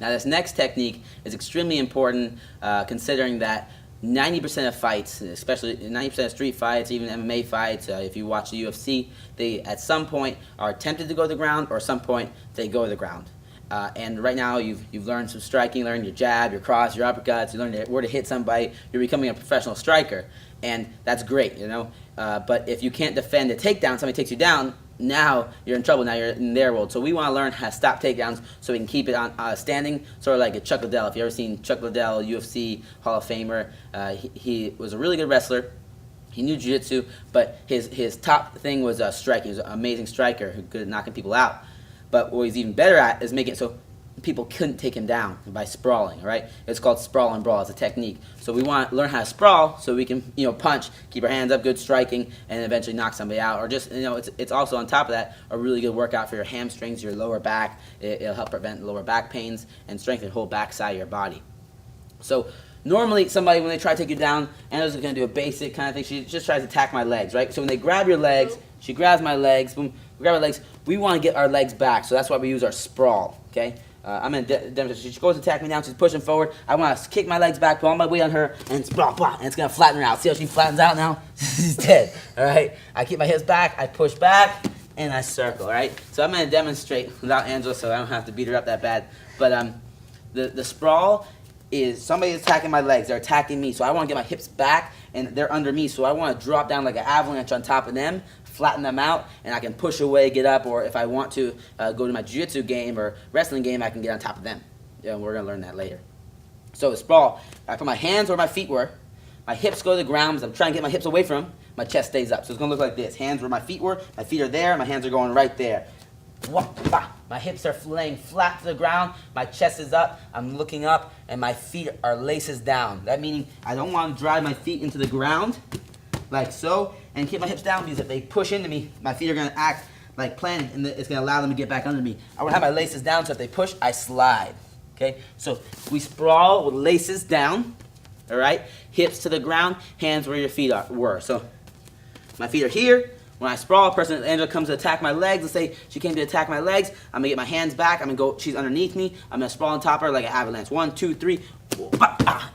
Now this next technique is extremely important, considering that 90% of fights, especially 90% of street fights, even MMA fights, if you watch the UFC, they at some point are tempted to go to the ground, or at some point they go to the ground. And right now you've learned some striking, learned your jab, your cross, your uppercuts, you learned where to hit somebody, you're becoming a professional striker, and that's great, you know. But if you can't defend a takedown, somebody takes you down, now you're in trouble. Now you're in their world. So we want to learn how to stop takedowns so we can keep it on standing, sort of like a Chuck Liddell. If you ever seen Chuck Liddell, UFC Hall of Famer, he was a really good wrestler. He knew jiu-jitsu, but his top thing was striking. He was an amazing striker who good at knocking people out. But what he's even better at is making it so people couldn't take him down by sprawling, all right? It's called sprawl and brawl. It's a technique. So we want to learn how to sprawl so we can, punch, keep our hands up, good striking, and eventually knock somebody out. Or just, it's also on top of that a really good workout for your hamstrings, your lower back. It'll help prevent lower back pains and strengthen the whole back side of your body. So normally somebody, when they try to take you down, Angela's going to do a basic kind of thing. She just tries to attack my legs, right? So when they grab your legs, she grabs my legs, boom, we grab our legs. We want to get our legs back, so that's why we use our sprawl, okay? I'm going to demonstrate. She goes to attack me now. She's pushing forward. I want to kick my legs back, put all my weight on her, and sprawl, blah, and it's going to flatten her out. See how she flattens out now? She's dead, all right? I keep my hips back. I push back, and I circle, all right? So I'm going to demonstrate without Angela, so I don't have to beat her up that bad. But the sprawl is somebody attacking my legs. They're attacking me, so I want to get my hips back, and they're under me, so I want to drop down like an avalanche on top of them, flatten them out, and I can push away, get up, or if I want to go to my jiu-jitsu game or wrestling game, I can get on top of them. Yeah, we're going to learn that later. So the sprawl, I put my hands where my feet were, my hips go to the ground, because I'm trying to get my hips away from them, my chest stays up. So it's going to look like this. Hands where my feet were, my feet are there, my hands are going right there. My hips are laying flat to the ground, my chest is up, I'm looking up, and my feet are laces down. That meaning I don't want to drive my feet into the ground, like so, and keep my hips down, because if they push into me, my feet are going to act like planting, and it's going to allow them to get back under me. I want to have my laces down, so if they push, I slide. Okay, so we sprawl with laces down, all right? Hips to the ground, hands where your feet were. So my feet are here. When I sprawl, Angela comes to attack my legs. Let's say she came to attack my legs. I'm gonna get my hands back. I'm gonna go. She's underneath me. I'm gonna sprawl on top of her like an avalanche. 1, 2, 3,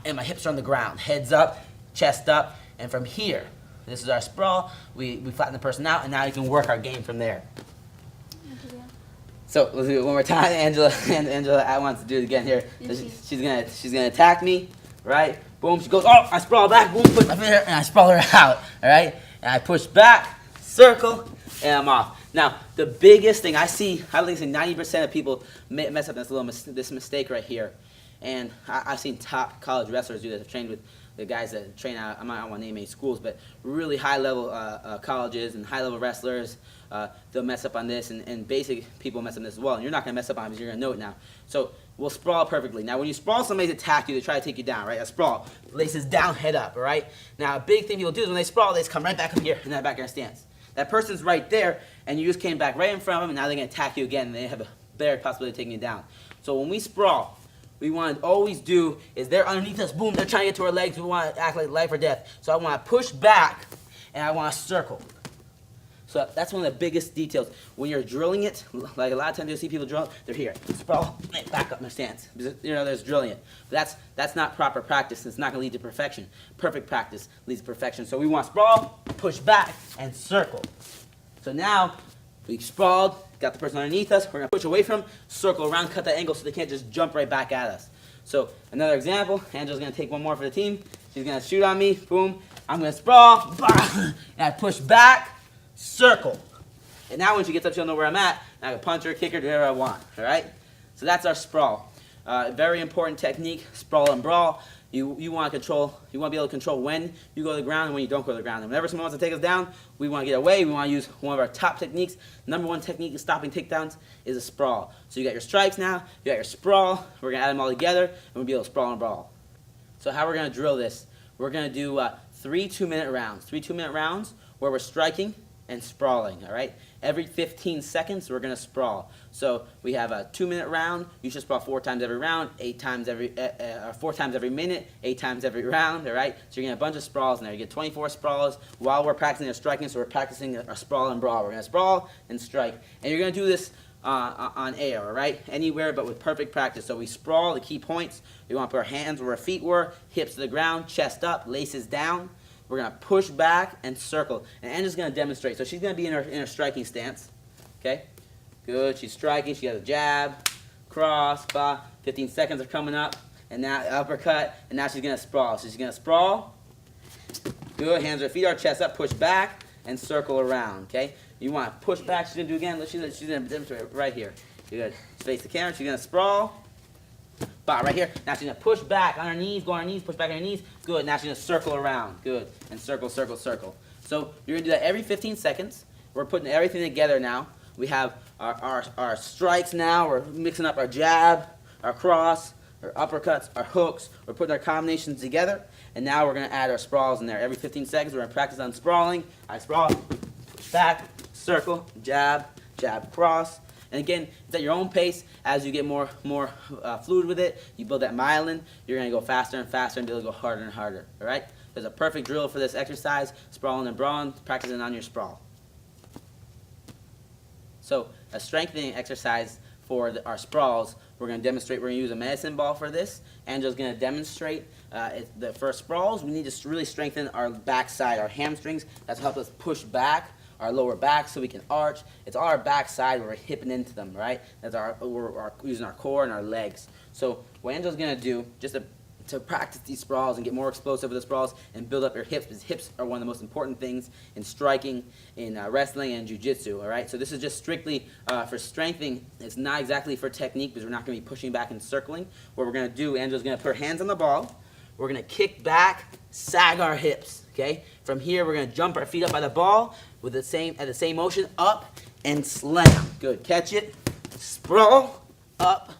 and my hips are on the ground. Heads up, chest up, and from here, this is our sprawl. We flatten the person out, and now you can work our game from there. So let's do it one more time, Angela. And Angela, I want to do it again here. So she's gonna attack me, right? Boom. She goes. Oh, I sprawl back. Boom. Put my finger, and I sprawl her out. All right. And I push back, circle, and I'm off. Now the biggest thing I see 90% of people mess up this mistake right here. And I've seen top college wrestlers do this. I've trained with the guys that train out, I don't want to name any schools, but really high-level colleges and high-level wrestlers, they'll mess up on this, and basic people mess up on this as well. And you're not going to mess up on it because you're going to know it now. So we'll sprawl perfectly. Now, when you sprawl, somebody's attack you. They try to take you down, right? A sprawl. Laces down, head up, all right? Now, a big thing people do is when they sprawl, they just come right back up here in that back air stance. That person's right there, and you just came back right in front of them, and now they're going to attack you again, and they have a better possibility of taking you down. So when we sprawl, we want to always do is they're underneath us, boom, they're trying to get to our legs, we want to act like life or death. So I want to push back, and I want to circle. So that's one of the biggest details. When you're drilling it, like a lot of times you'll see people drill, they're here, sprawl, back up in their stance. There's drilling it. But that's not proper practice. It's not going to lead to perfection. Perfect practice leads to perfection. So we want to sprawl, push back, and circle. So now we sprawled, got the person underneath us, we're going to push away from them, circle around, cut that angle so they can't just jump right back at us. So another example, Angela's going to take one more for the team. She's going to shoot on me, boom. I'm going to sprawl, and I push back, circle. And now when she gets up, she'll know where I'm at, and I can punch her, kick her, do whatever I want, all right? So that's our sprawl. Very important technique, sprawl and brawl. You want to be able to control when you go to the ground and when you don't go to the ground. And whenever someone wants to take us down, we want to get away. We want to use one of our top techniques. Number one technique in stopping takedowns is a sprawl. So you got your strikes now, you got your sprawl. We're going to add them all together, and we'll be able to sprawl and brawl. So how we're going to drill this, we're going to do 3 2-minute rounds. 3 2-minute rounds where we're striking and sprawling, all right? Every 15 seconds, we're going to sprawl. So we have a 2-minute round. You should sprawl 4 times every round, 4 times every minute, 8 times every round, all right? So you're going to get a bunch of sprawls in there. You get 24 sprawls while we're practicing our striking, so we're practicing our sprawl and brawl. We're going to sprawl and strike. And you're going to do this on air, all right? Anywhere but with perfect practice. So we sprawl, the key points. We want to put our hands where our feet were, hips to the ground, chest up, laces down. We're going to push back and circle. And Angela's going to demonstrate. So she's going to be in her striking stance. Okay? Good. She's striking. She has a jab, cross, 15 seconds are coming up. And now uppercut. And now she's going to sprawl. So she's going to sprawl. Good. Hands or feet are chest up, push back, and circle around. Okay? You want to push back. She's going to do again. She's going to demonstrate right here. Good. Face the camera. She's going to sprawl. Right here. Now she's going to push back on her knees, go on her knees, push back on her knees. Good. Now she's going to circle around. Good. And circle, circle, circle. So you're going to do that every 15 seconds. We're putting everything together now. We have our strikes now. We're mixing up our jab, our cross, our uppercuts, our hooks. We're putting our combinations together. And now we're going to add our sprawls in there. Every 15 seconds, we're going to practice on sprawling. I sprawl, push back, circle, jab, jab, cross. And again, it's at your own pace. As you get more fluid with it, you build that myelin, you're going to go faster and faster until you go harder and harder. All right? There's a perfect drill for this exercise, sprawling and brawling, practicing on your sprawl. So a strengthening exercise for our sprawls, we're going to demonstrate, we're going to use a medicine ball for this. Angela's going to demonstrate for sprawls, we need to really strengthen our backside, our hamstrings. That's help us push back our lower back so we can arch. It's all our backside where we're hipping into them, right? That's we're using our core and our legs. So what Angela's going to do, just to practice these sprawls and get more explosive with the sprawls and build up your hips, because hips are one of the most important things in striking, in wrestling, and jiu-jitsu, all right? So this is just strictly for strengthening. It's not exactly for technique because we're not going to be pushing back and circling. What we're going to do, Angela's going to put her hands on the ball. We're going to kick back, sag our hips, okay? From here, we're going to jump our feet up by the ball with at the same motion, up and slam. Good. Catch it, sprawl, up,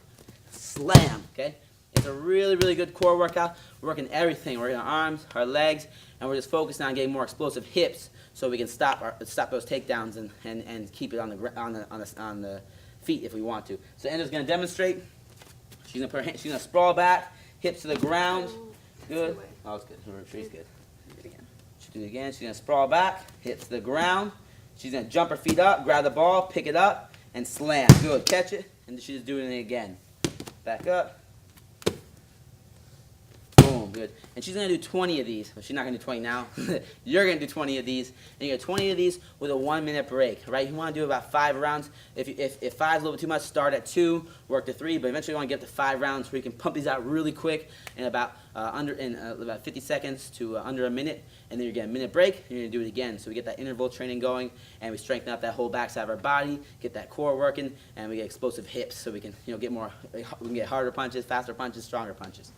slam, okay? It's a really, really good core workout. We're working everything. We're working our arms, our legs, and we're just focusing on getting more explosive hips so we can stop those takedowns and keep it on the feet if we want to. So Angela's going to demonstrate. She's going to put her she's going to sprawl back, hips to the ground. Good. Oh, it's good. She's good. Do it again. She'll do it again. She's going to sprawl back, hips to the ground. She's going to jump her feet up, grab the ball, pick it up, and slam. Good. Catch it, and she's doing it again. Back up. Boom. Good. And she's going to do 20 of these. Well, she's not going to do 20 now. You're going to do 20 of these. And you get 20 of these with a 1-minute break, right? You want to do about 5 rounds. If 5 is a little bit too much, start at 2, work to 3, but eventually you want to get to 5 rounds where you can pump these out really quick in about 50 seconds to under a minute. And then you get a minute break, you're going to do it again. So we get that interval training going, and we strengthen up that whole backside of our body, get that core working, and we get explosive hips so we can, we can get harder punches, faster punches, stronger punches.